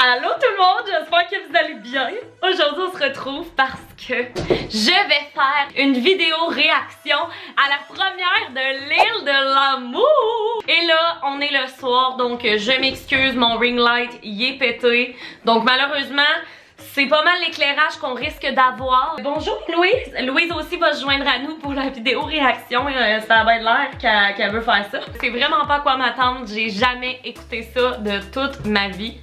Allô tout le monde, j'espère que vous allez bien. Aujourd'hui on se retrouve parce que je vais faire une vidéo réaction à la première de l'île de l'amour. Et là on est le soir donc je m'excuse, mon ring light y est pété. Donc malheureusement c'est pas mal l'éclairage qu'on risque d'avoir. Bonjour Louise. Louise aussi va se joindre à nous pour la vidéo réaction. Ça a bien l'air qu'elle veut faire ça. C'est vraiment pas à quoi m'attendre. J'ai jamais écouté ça de toute ma vie.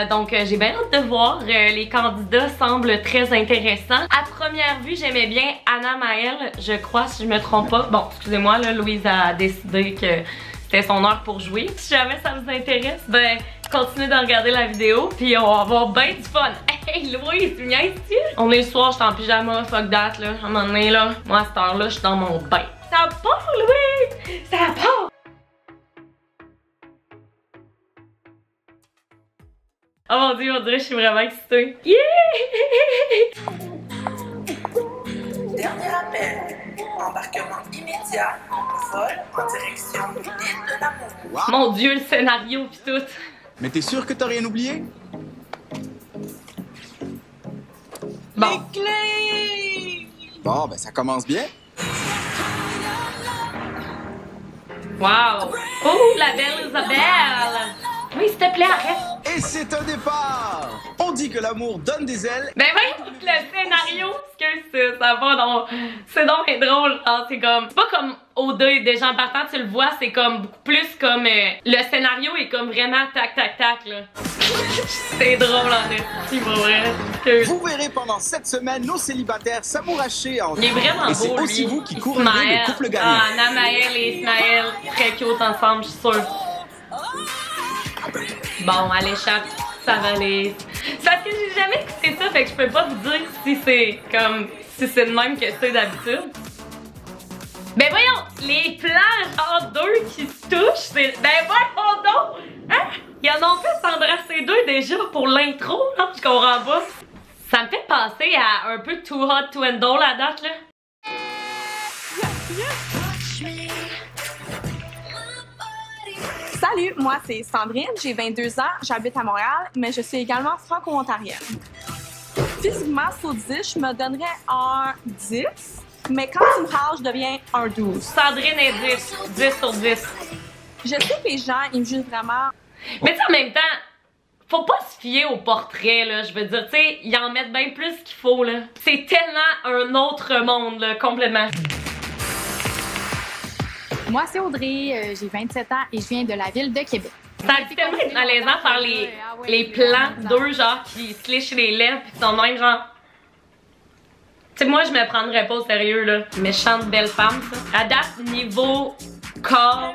Donc j'ai bien hâte de voir. Les candidats semblent très intéressants. À première vue, j'aimais bien Anna Maëlle, je crois, si je me trompe pas. Bon, excusez-moi, là, Louise a décidé que c'était son heure pour jouer. Si jamais ça vous intéresse, ben continuez de regarder la vidéo, puis on va avoir bien du fun. Hey Louise, tu niaises-tu? On est le soir, je suis en pyjama, fuck that, là. À un moment donné, là, moi à cette heure-là, je suis dans mon bain. Ça part, Louise! Ça part! Oh mon dieu, on dirait que je suis vraiment excitée. Yeah! Dernier appel. Embarquement immédiat. Vol en direction de l'île de l'amour. Mon dieu, le scénario pis tout. Mais t'es sûr que t'as rien oublié? Bon. Les clés! Bon, ben ça commence bien. Wow! Oh, la belle Isabelle! Oui, s'il te plaît, arrête! Et c'est un départ! On dit que l'amour donne des ailes. Ben oui, le scénario, excuse, ça va donc. C'est donc bien drôle. C'est comme. C'est pas comme O2 des gens partants, tu le vois, c'est comme beaucoup plus comme. Le scénario est comme vraiment tac tac tac là. C'est drôle en esti, pour vrai. Excuse. Vous verrez pendant cette semaine nos célibataires s'amouracher entre Il est vraiment et c'est beau, aussi lui. vous qui couronnerez Ismaël. le couple gagnant. Ah, Anna Maëlle et Ismaël, très cute ensemble, je suis sûre. Bon, elle échappe, ça va aller. C'est parce que j'ai jamais écouté ça, fait que je peux pas vous dire si c'est comme. Si c'est le même que c'est d'habitude. Ben voyons, les plans genre deux qui se touchent, c'est. Ben voyons donc! Hein? Ils en ont fait s'embrasser deux déjà pour l'intro, non? Je comprends pas. Ça me fait penser à un peu Too Hot to Handle la date, là. Salut, moi c'est Sandrine, j'ai 22 ans, j'habite à Montréal, mais je suis également franco-ontarienne. Physiquement, sur 10, je me donnerais un 10, mais quand tu me parles, je deviens un 12. Sandrine est 10, 10 sur 10. Je sais que les gens, ils me jugent vraiment. Mais tu sais, en même temps, faut pas se fier au portrait, là. Je veux dire, tu sais, ils en mettent bien plus qu'il faut, là. C'est tellement un autre monde, là, complètement. Moi, c'est Audrey, j'ai 27 ans et je viens de la ville de Québec. Ça a tellement être malaisant faire les plans d'eux, genre, qui se lichent les lèvres pis qui sont même, genre. Tu sais, moi, je me prendrais pas au sérieux, là. Méchante belle femme, ça. À date, niveau corps,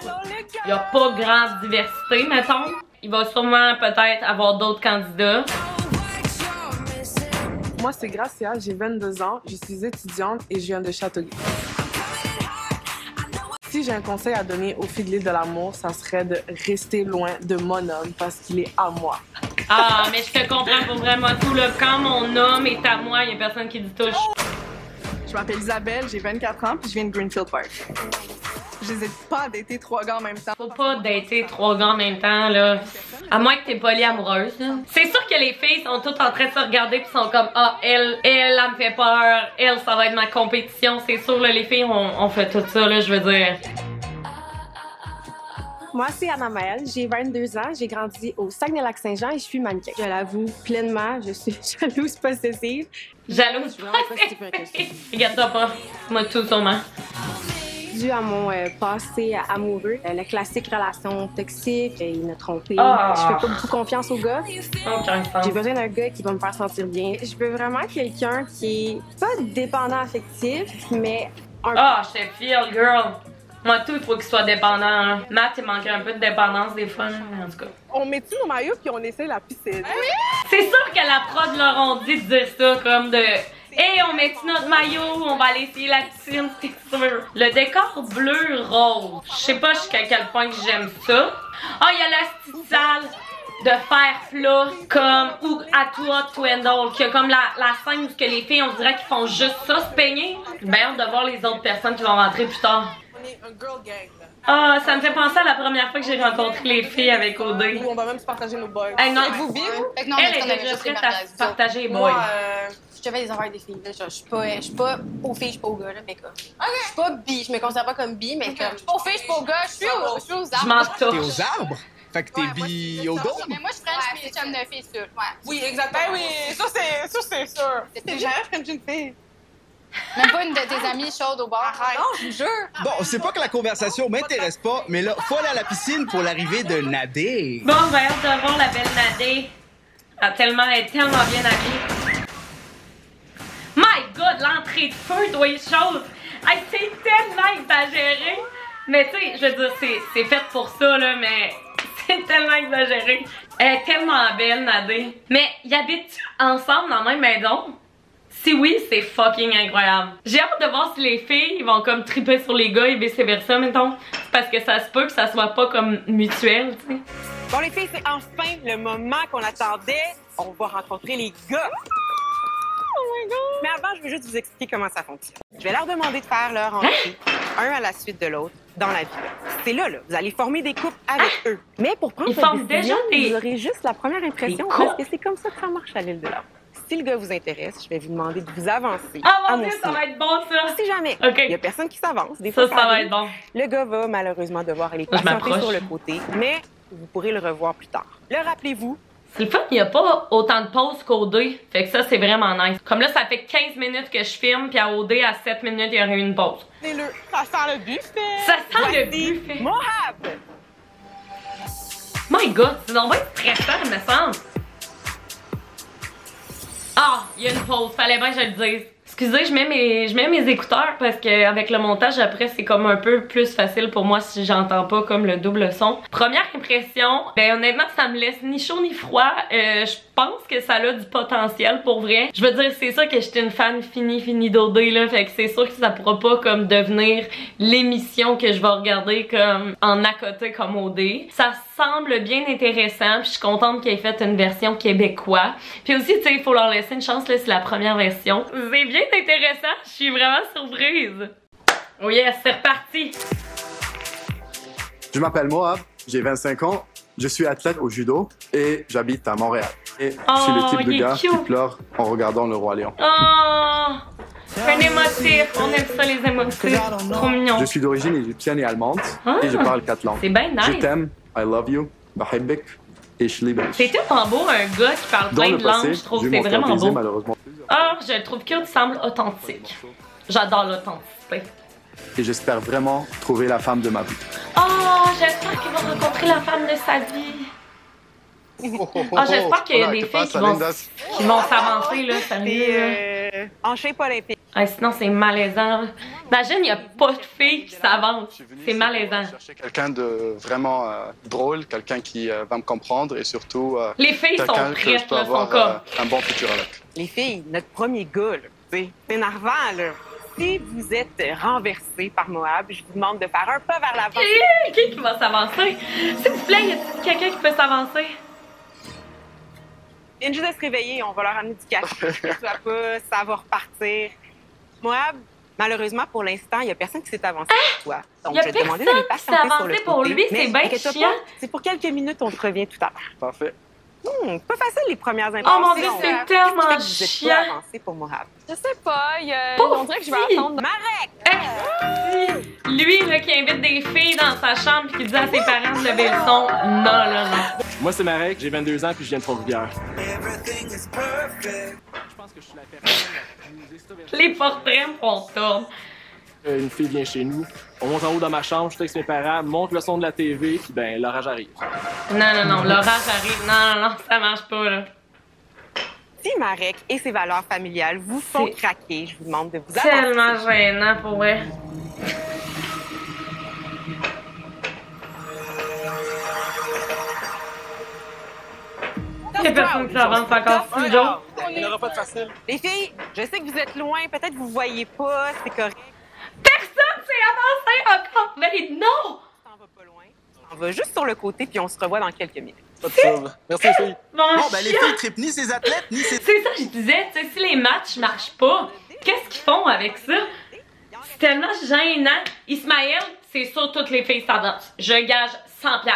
y a pas grande diversité, mettons. Il va sûrement peut-être avoir d'autres candidats. Moi, c'est Gracia, j'ai 22 ans, je suis étudiante et je viens de Châteauguay. Si j'ai un conseil à donner aux filles de l'île de l'amour, ça serait de rester loin de mon homme parce qu'il est à moi. Ah, mais je te comprends pour vraiment tout, là. Quand mon homme est à moi, y a personne qui dit touche. Je m'appelle Isabelle, j'ai 24 ans puis je viens de Greenfield Park. J'hésite pas à dater 3 gars en même temps. Faut pas dater 3 gars en même temps, là. À moins que t'es polyamoureuse, là. C'est sûr que les filles sont toutes en train de se regarder pis sont comme, ah, elle me fait peur. Elle, ça va être ma compétition. C'est sûr, là, les filles, on fait tout ça, là, je veux dire. Moi, c'est Anna Maëlle, j'ai 22 ans, j'ai grandi au Saguenay-Lac-Saint-Jean et je suis mannequin. Je l'avoue pleinement, je suis jalouse possessive. Jalouse possessive. Regarde-toi pas. Moi, tout sûrement. Dû à mon passé amoureux, la classique relation toxique, il m'a trompée. Ah. Je fais pas beaucoup confiance aux gars. Aucun sens. J'ai besoin d'un gars qui va me faire sentir bien. Je veux vraiment quelqu'un qui est pas dépendant affectif, mais un Ah, je te feel, girl. Moi, tout, il faut qu'il soit dépendant, hein. Matt, il manquait un peu de dépendance des fois, mais en tout cas. On met-tu nos maillots puis on essaie la piscine? C'est sûr que la prod leur ont dit de dire ça, comme de... Hey, on met notre maillot, on va aller essayer la piscine, c'est sûr. Le décor bleu-rose, je sais pas jusqu'à quel point que j'aime ça. Ah, il y a la petite salle de fer plat, comme, ou à toi, Twendall, qui a comme la scène où que les filles, on dirait qu'ils font juste ça, se peigner. J'ai bien hâte de voir les autres personnes qui vont rentrer plus tard. On est un girl gang, là. Ah, ça me fait penser à la première fois que j'ai rencontré les filles avec OD. On va même se partager nos boys. Hey, non, Êtes-vous bi, vous? Fait que non, elle mais on était avait déjà juste les prête à mariages. se partager les boys. Moi, Je te fais des affaires des filles, là. Je suis pas aux filles, je suis pas aux gars, là. Mais comme. Je suis pas bi, je me considère pas comme bi, mais comme. Je suis pas aux filles, je suis pas aux gars, je suis aux Je arbres. m'en T'es touche. aux arbres? Fait que t'es bi au dôme? Mais moi, je French, puis c'est chum de filles, sûr. Ouais. oui, exactement. Ben oui, ça c'est sûr. T'es jamais French une fille. Même pas une de tes amies chaudes au bar. Arrête. Non, je vous jure. Bon, c'est pas que la conversation m'intéresse pas, mais là, faut aller à la piscine pour l'arrivée de Nadé. Bon, ben, hâte de voir la belle Nadé. Elle est tellement bien habillée. My God, l'entrée de feu doit être chose. Hey, c'est tellement exagéré. Mais tu sais, je veux dire, c'est fait pour ça, là, mais c'est tellement exagéré. Elle est tellement belle, Nadé. Mais ils habitent ensemble dans la même maison? Si oui, c'est fucking incroyable. J'ai hâte de voir si les filles vont comme triper sur les gars et vice versa, mettons. Parce que ça se peut que ça soit pas comme mutuel, tu sais. Bon, les filles, c'est enfin le moment qu'on attendait. On va rencontrer les gars. Oh my God! Mais avant, je veux juste vous expliquer comment ça fonctionne. Je vais leur demander de faire leur entrée, un à la suite de l'autre, dans la vie. C'est là, vous allez former des couples avec eux. Mais pour prendre Ils votre forment décision, déjà des- vous aurez juste la première impression, couples? parce que c'est comme ça que ça marche à l'île de l'Or. Si le gars vous intéresse, je vais vous demander de vous avancer Ah à mon mon Dieu, ça signal. va être bon, ça! Si jamais Ok. il y a personne qui s'avance, des fois Ça va arrive, être bon. le gars va malheureusement devoir aller Je patienter m'approche. sur le côté, mais vous pourrez le revoir plus tard. Le rappelez-vous, C'est le fun, il n'y a pas autant de pauses qu'au D. Fait que ça, c'est vraiment nice. Comme là, ça fait 15 minutes que je filme, puis à OD, à 7 minutes, il y aurait eu une pause. ça sent le buffet. Ça sent le Voici buffet. Mohab. My God, c'est donc bien stressant, il me semble. Ah, il y a une pause, fallait bien que je le dise. Excusez, je mets mes écouteurs parce qu'avec le montage après, c'est comme un peu plus facile pour moi si j'entends pas comme le double son. Première impression, ben honnêtement, ça me laisse ni chaud ni froid. Je pense que ça a du potentiel pour vrai. Je veux dire, c'est sûr que j'étais une fan finie d'OD là, fait que c'est sûr que ça pourra pas comme devenir l'émission que je vais regarder comme en à côté comme OD. Ça semble bien intéressant, puis je suis contente qu'ils aient fait une version québécois. Puis aussi, tu sais, il faut leur laisser une chance, là, c'est la première version. C'est bien intéressant, je suis vraiment surprise. Oh yes, c'est reparti! Je m'appelle Mohab, j'ai 25 ans, je suis athlète au judo et j'habite à Montréal. Et je suis le type il de est gars qui cute. pleure en regardant le Roi Lion. Oh! Un émotif, on aime ça les émotifs. Trop mignon. Je suis d'origine égyptienne et allemande et je parle 4 langues. C'est bien nice. Je t'aime, I love you, bahibik et je liebe dich. C'est tellement beau un gars qui parle Dans plein le de langues, passé, je trouve j'ai que c'est eu mon vraiment cœur brisé, beau. malheureusement. Ah, je le trouve cute, il semble authentique. J'adore l'authenticité. Et j'espère vraiment trouver la femme de ma vie. Oh, j'espère qu'il va rencontrer la femme de sa vie. Ah, j'espère qu'il y a des filles qui vont s'avancer, là, sérieux. C'est en shape olympique. Ah, sinon, c'est malaisant. Imagine, il n'y a pas de filles qui s'avancent. C'est malaisant. Je cherchais quelqu'un de vraiment drôle, quelqu'un qui va me comprendre et surtout Les filles sont quelqu'un que je prêtes, peux là, sont avoir comme. un bon futur avec. Les filles, notre premier gars, là, c'est énervant, là. Si vous êtes renversé par Mohab, je vous demande de faire un pas vers l'avant. Qui va s'avancer? S'il vous plaît, y a quelqu'un qui peut s'avancer? Ils viennent juste de se réveiller, on va leur amener du café. Ça pas, ça va repartir. Mohab, malheureusement, pour l'instant, il n'y a personne qui s'est avancé pour toi. Donc, Y a je vais te demander personne d'aller qui s'est patienter sur avancé le pour côté. lui, c'est Mais bien inquiète-toi chiant. pas, c'est pour quelques minutes, on te revient tout à l'heure. Parfait. Pas facile les premières impressions. Oh mon Dieu, c'est Qu'est-ce qui tellement fait que vous êtes chiant. pas avancé pour Mohab. Je sais pas, Pauvre on dirait que je vais fille. attendre. Marek! Lui, là, qui invite des filles dans sa chambre et qui dit à ses parents de lever le son. Non. Moi, c'est Marek, j'ai 22 ans puis je viens de Trois-Rivières. Everything is perfect. Je pense que je suis la personne la plus extrovertie. Les portraits me font tourner. Une fille vient chez nous, on monte en haut dans ma chambre, je texte mes parents, monte le son de la TV, puis ben, l'orage arrive. Non, l'orage arrive. Non, ça marche pas, là. Si Marek et ses valeurs familiales vous font C'est craquer, je vous demande de vous avancer. Tellement gênant, pour vrai. Il y a personne qui s'avance encore, c'est Joe. Il n'y aura pas de facile. Les filles, je sais que vous êtes loin, peut-être que vous voyez pas, c'est correct. Personne s'est avancé encore, mais non! On va pas loin. On va juste sur le côté, puis on se revoit dans quelques minutes. Pas de trouble. Merci les filles. Bon, ben les filles trippent ni ses athlètes, ni ses... C'est ça, je disais, tu sais, si les matchs marchent pas, qu'est-ce qu'ils font avec ça? C'est tellement gênant. Ismaël, c'est sûr toutes les filles s'avancent. Je gage 100$.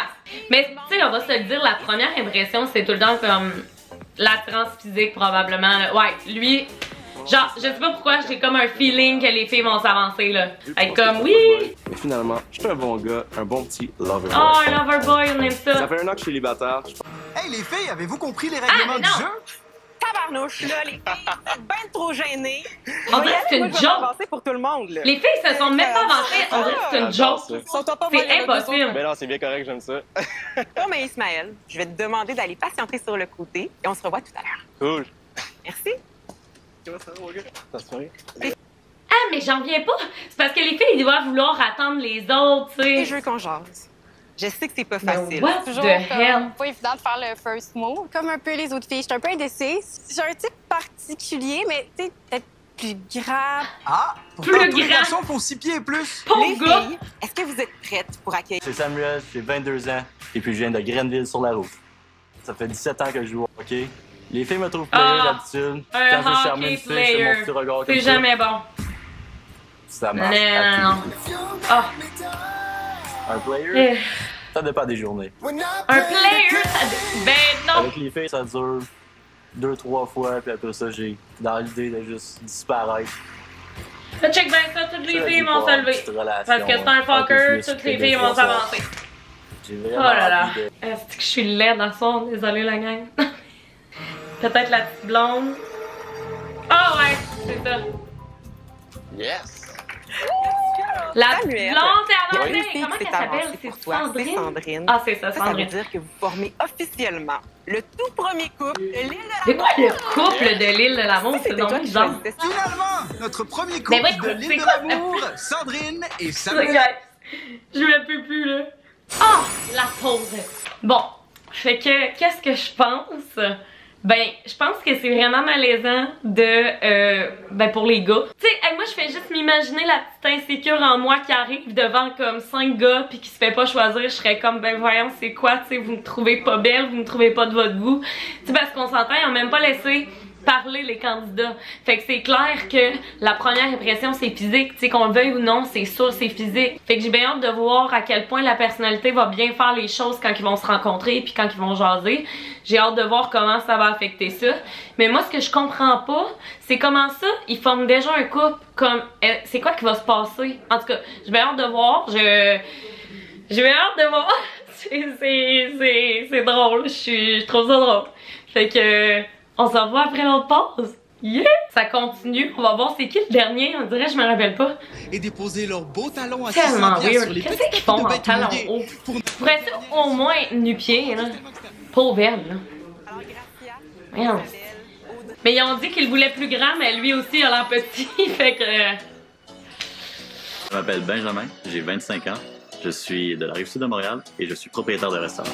Mais tu sais, on va se le dire, la première impression, c'est tout le temps comme l'attirance physique probablement. Là. Ouais, lui, genre, je sais pas pourquoi, j'ai comme un feeling que les filles vont s'avancer là. Être comme, oui! Mais finalement, je suis un bon gars, un bon petit lover boy. Oh, un lover boy, on aime ça. Ça fait 1 an que je suis célibataire. Hey les filles, avez-vous compris les règlements du jeu? Tabarnouche, là, les filles, c'est ben trop gêné. On dirait que c'est une joke. C'est pour tout le monde, là. Les filles se sont même pas avancées, on dirait que c'est une joke. C'est impossible. Mais non, c'est bien correct, j'aime ça. Bon, mais Ismaël, je vais te demander d'aller patienter sur le côté et on se revoit tout à l'heure. Cool. Merci. Ça se fait. Ah, mais j'en viens pas. C'est parce que les filles, ils doivent vouloir attendre les autres, tu sais. Et je veux qu'on jase. Je sais que c'est pas facile. What Toujours the hell? pas évident de faire le first move. Comme un peu les autres filles, je suis un peu indécise. J'ai un type particulier, mais tu sais, peut-être plus grand. Ah, Plus pourtant tous les grand. garçons font 6 pieds et plus. Pauvre Les gars. filles, est-ce que vous êtes prêtes pour accueillir... C'est Samuel, j'ai 22 ans, et puis je viens de Grenville-sur-la-Route. Ça fait 17 ans que je joue au hockey. Les filles me trouvent player d'habitude. Un Quand je veux charmer hockey une fille, je fais mon petit regard C'est comme ça. jamais bon. Ça marche. Non. Ah. Un player, Eh. ça dépend des journées. Un player, ça... Ben non. Avec les filles, ça dure 2-3 fois, puis après ça, j'ai dans l'idée de juste disparaître. Ça check bien ça, toutes les filles vont se lever. Parce que c'est un fucker, toutes les filles vont s'avancer. J'ai Oh vraiment là là. envie de... Est-ce que je suis laide à soir? Désolée la gang. Peut-être la petite blonde. Ah ouais, c'est ça. Yes! La Samuel. blonde est Il y a avancée. une fille Comment qui elle s'est s'appelle? avancée C'est pour toi, c'est Sandrine? Sandrine. Ah, c'est ça, Ça veut Sandrine. dire que vous formez officiellement le tout premier couple de l'île de C'est quoi le couple de l'île de l'amour? C'est toi donc qui bizarre. choisissais ça. Finalement, notre premier Mais couple oui, de l'île c'est de quoi? l'amour, Sandrine et Ça, Samuel. guys, je me peux plus, là. Ah, la pause. Bon, fait que, qu'est-ce que je pense? Ben, je pense que c'est vraiment malaisant de, ben pour les gars. Tu sais, moi je fais juste m'imaginer la petite insécure en moi qui arrive devant comme 5 gars puis qui se fait pas choisir. Je serais comme, ben voyons, c'est quoi, tu sais, vous me trouvez pas belle, vous me trouvez pas de votre goût. Tu sais, parce qu'on s'entend, ils ont même pas laissé parler les candidats. Fait que c'est clair que la première impression c'est physique, tu sais, qu'on le veuille ou non, c'est sûr c'est physique. Fait que j'ai bien hâte de voir à quel point la personnalité va bien faire les choses quand ils vont se rencontrer puis quand ils vont jaser. J'ai hâte de voir comment ça va affecter ça. Mais moi ce que je comprends pas, c'est comment ça ils forment déjà un couple, comme c'est quoi qui va se passer. En tout cas, j'ai bien hâte de voir, j'ai bien hâte de voir. C'est drôle, je trouve ça drôle. Fait que on se revoit après l'autre pause. Yeah! Ça continue. On va voir c'est qui le dernier. On dirait, je me rappelle pas. Et déposer leurs beaux talons à Tellement 600 pieds sur weird. les Qu'est-ce petits qu'ils font tapis de en bêtes talons mouillés. hauts? Pourrait-tu au moins nu-pied, là? Pauvre elle, là. Merde. Mais ils ont dit qu'il voulait plus grand, mais lui aussi, il a l'air petit. Fait que... Je m'appelle Benjamin, j'ai 25 ans. Je suis de la Rive-Sud de Montréal et je suis propriétaire de restaurant.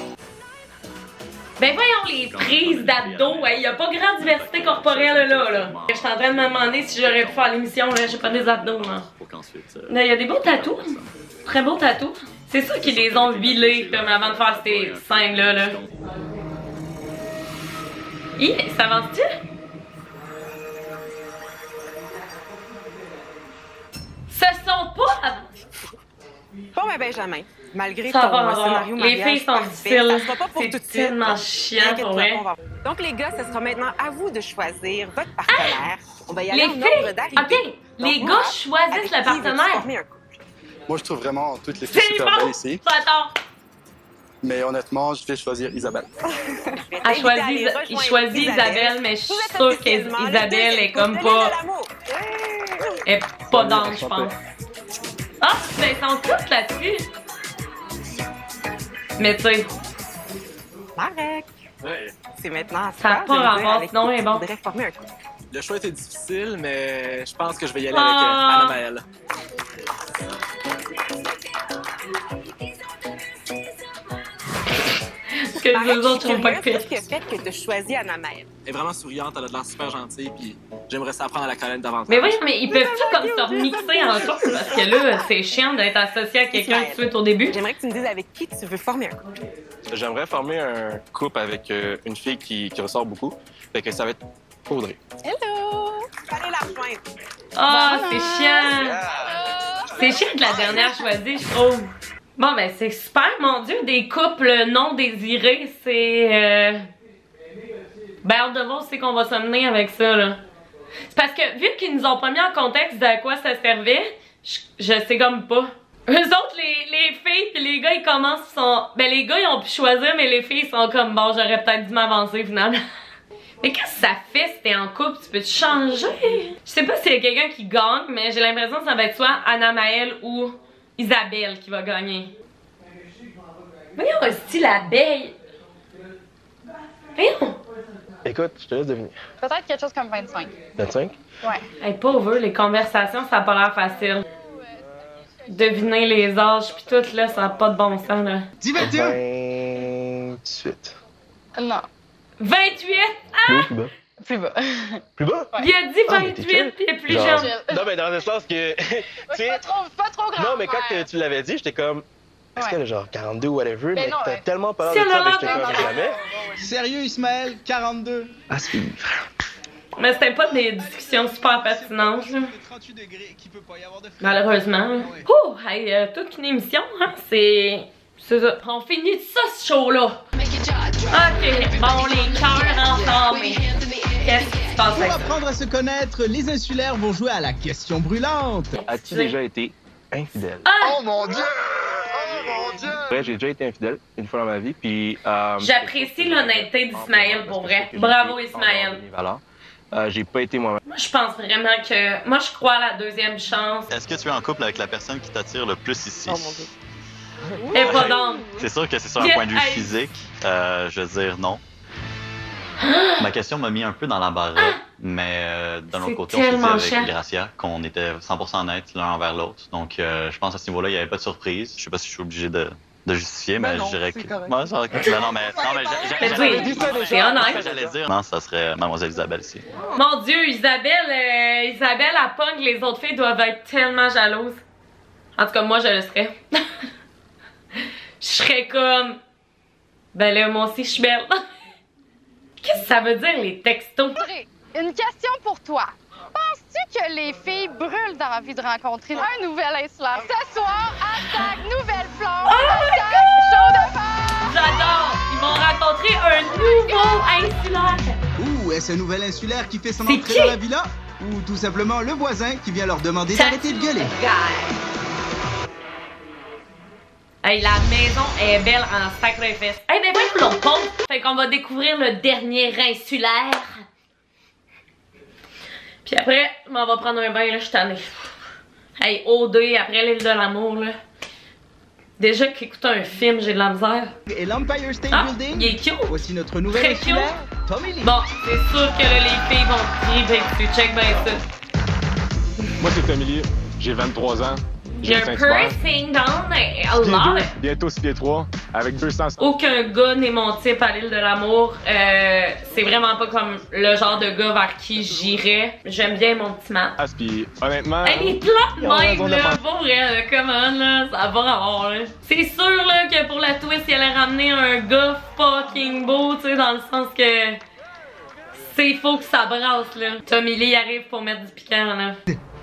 Ben voyons les prises d'abdos, il y a pas grande diversité corporelle là. Je suis en train de me demander si j'aurais pu faire l'émission, là, j'ai pas des abdos là. Pour qu'ensuite... Il y a des beaux tatous, très beaux tatous. C'est sûr qu'ils les ont huilés comme avant de faire ces scènes là. Hi, ça avance-tu? Ce sont pas avancés. Bon, ben Benjamin, malgré Ça ton va, scénario les mariage filles sont parfait, difficiles. ça sera pas pour tout de C'est suite. tellement chiant T'inquiète pour pas, vrai. on va- Donc les gars, ce sera maintenant à vous de choisir votre partenaire. On va y aller Les en filles, ordre d'arrivée. ok, les Donc, gars moi, choisissent avec le qui veux-tu partenaire. former un couple? Moi, je trouve vraiment toutes les filles C'est super bon, belles ici. ça tard. Mais honnêtement, je vais choisir Isabelle. Elle choisit, il choisit Isabelle, mais je suis sûre qu'Isabelle est comme pas... Elle est pas dans, je pense. Ah, ben ils sont toutes là-dessus. Mais tu sais, Marek, c'est maintenant à ça n'a toi pas de me dire rapport, avec sinon qui elle est tu bon. voudrais former un couple. Le choix était difficile, mais je pense que je vais y aller Ah. avec Anna-Maëlle. Parce que les Marek, autres je suis sont pas curieuse, pires. qu'est-ce qui a fait que tu as choisi Anna-Maëlle? Elle est vraiment souriante, elle a de l'air super gentille, puis j'aimerais ça apprendre à la connaître davantage. Mais oui, mais ils peuvent-tu comme se remixer ensemble? Parce que là, c'est chiant d'être associé à quelqu'un tout de suite au début. J'aimerais que tu me dises avec qui tu veux former un couple. J'aimerais former un couple avec une fille qui ressort beaucoup. Fait que ça va être Audrey. Hello! Allez la pointe. Ah, c'est chiant. C'est chiant que la dernière choisie, je trouve. Bon, ben c'est super, mon Dieu, des couples non désirés, c'est... Ben, hâte de voir où c'est qu'on va s'amener avec ça, là. C'est parce que, vu qu'ils nous ont pas mis en contexte de quoi ça servait, je sais comme pas. Eux autres, les filles pis les gars, ils commencent, ils sont... Ben, les gars, ils ont pu choisir, mais les filles, ils sont comme, bon, j'aurais peut-être dû m'avancer, finalement. Mais qu'est-ce que ça fait si t'es en couple? Tu peux te changer? Je sais pas s'il y a quelqu'un qui gagne, mais j'ai l'impression que ça va être soit Anna-Maëlle ou Isabelle qui va gagner. Voyons, c'est-tu l'abeille? Voyons! Écoute, je te laisse deviner. Peut-être quelque chose comme 25. 25? Ouais. Hey, pauvre, les conversations, ça a pas l'air facile. Deviner les âges pis tout, là, ça a pas de bon sens, là. Dis 21! 28. Non. 28? Ah! Plus bas. Plus bas. Plus bas? Ouais. Il a dit 28 pis il est plus Genre, jeune. Non, mais dans le sens que. tu sais. Pas trop grand. Non, mais quand tu l'avais dit, j'étais comme. Est-ce qu'elle a genre 42 ou whatever, mais t'as tellement pas Si l'air de elle ça, a mais j'étais l'air comme jamais. Sérieux, Ismaël? 42. À suivre. Mais c'était pas des discussions super pertinentes, là. Malheureusement. Ouh, hey, toute une émission, hein, c'est ça. On finit de ça, ce show-là. Ok, bon, les cœurs entamés. Qu'est-ce qui se passe Pour avec ça? apprendre à se connaître, les insulaires vont jouer à la question brûlante. As-tu déjà été infidèle? Oh mon Dieu! Ouais, j'ai déjà été infidèle une fois dans ma vie, puis... J'apprécie l'honnêteté d'Ismaël, pour vrai. Bravo, Ismaël. J'ai pas été moi-même. Moi, je pense vraiment que... Moi, je crois à la deuxième chance. Est-ce que tu es en couple avec la personne qui t'attire le plus ici? Oh mon Dieu. Et pas donc. C'est sûr que c'est sur un point de vue physique. Je veux dire non. Ma question m'a mis un peu dans l'embarras, mais d'un autre côté, on s'est dit avec Gracia qu'on était 100% honnêtes l'un envers l'autre. Donc, je pense à ce niveau-là, il n'y avait pas de surprise. Je sais pas si je suis obligé de justifier, mais je dirais que... Ouais, c'est correct. Non, mais j'allais dire... C'est honnête. J'allais dire... Non, ça serait Mademoiselle Isabelle ici. Mon Dieu, Isabelle, à Punk, les autres filles doivent être tellement jalouses. En tout cas, moi, je le serais. Je serais comme... Ben là, moi aussi, je suis belle. Qu'est-ce que ça veut dire, les textos? Une question pour toi. Penses-tu que les filles brûlent d'envie de rencontrer un nouvel insulaire? Ce soir, nouvelle flamme, chaud de fer! J'adore! Ils vont rencontrer un nouveau insulaire! Ouh, est-ce un nouvel insulaire qui fait son entrée dans la villa? Ou tout simplement le voisin qui vient leur demander d'arrêter de gueuler? Hey, la maison est belle en sacrifice. Hey, ben voyons l'autre pause. Fait qu'on va découvrir le dernier insulaire. Puis après, on va prendre un bain, là, je suis tannée. Hey, OD, après l'île de l'amour, là. Déjà qu'écouter un film, j'ai de la misère. Et l'Empire State Building? Il est cute. Voici notre nouvel Très insulaire, Tommy Lee. Bon, c'est sûr que là, les filles vont triper dessus. Check bien ça. Moi, c'est Tommy Lee. J'ai 23 ans. J'ai un piercing down a lot. Bientôt 6 pieds 3, avec 200... Aucun gars n'est mon type à l'île de l'amour. C'est vraiment pas comme le genre de gars vers qui j'irais. J'aime bien mon petit Matt. Puis honnêtement... Elle est plate même, là. Pour vrai, là. Come on, là. Ça va avoir, là. C'est sûr, là, que pour la twist, il allait ramener un gars fucking beau, tu sais, dans le sens que... C'est faux que ça brasse, là. Tommy Lee arrive pour mettre du piquant, là.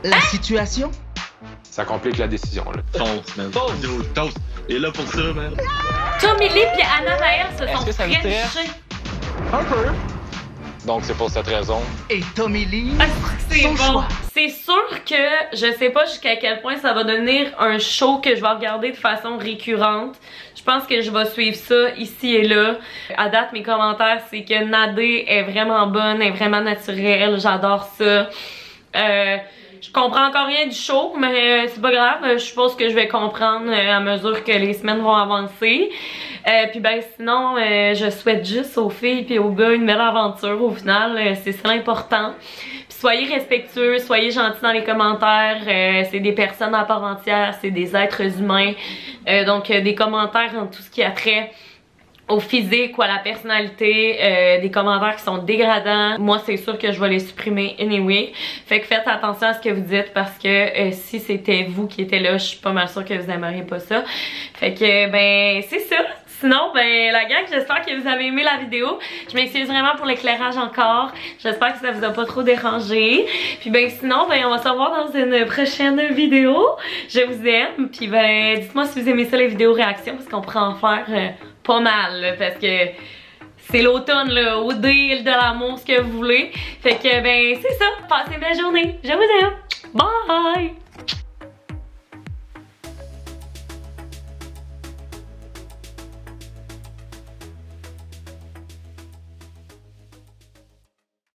La situation? Ça complique la décision, là. Toast, man. Toast. Il est là pour ça, man. Tommy Lee et Anna-Maëlle se sont frenchés. Un peu. Donc, c'est pour cette raison. Et Tommy Lee, c'est bon. C'est sûr que je sais pas jusqu'à quel point ça va devenir un show que je vais regarder de façon récurrente. Je pense que je vais suivre ça ici et là. À date, mes commentaires, c'est que Nadé est vraiment bonne, est vraiment naturelle. J'adore ça. Je comprends encore rien du show, mais c'est pas grave. Je suppose que je vais comprendre à mesure que les semaines vont avancer. Puis ben sinon, je souhaite juste aux filles et aux gars une belle aventure au final. C'est ça l'important. Puis soyez respectueux, soyez gentils dans les commentaires. C'est des personnes à part entière, c'est des êtres humains. Donc des commentaires en tout ce qui a trait au physique ou à la personnalité, des commentaires qui sont dégradants, moi c'est sûr que je vais les supprimer anyway. Fait que faites attention à ce que vous dites parce que si c'était vous qui étiez là, je suis pas mal sûre que vous aimeriez pas ça. Fait que ben c'est ça. Sinon, ben la gang, j'espère que vous avez aimé la vidéo. Je m'excuse vraiment pour l'éclairage encore. J'espère que ça vous a pas trop dérangé. Puis ben sinon, ben on va se revoir dans une prochaine vidéo. Je vous aime. Puis ben dites-moi si vous aimez ça les vidéos réactions parce qu'on pourra en faire pas mal là, parce que c'est l'automne là, au deal de l'amour, ce que vous voulez. Fait que ben c'est ça. Passez une belle journée. Je vous aime. Bye!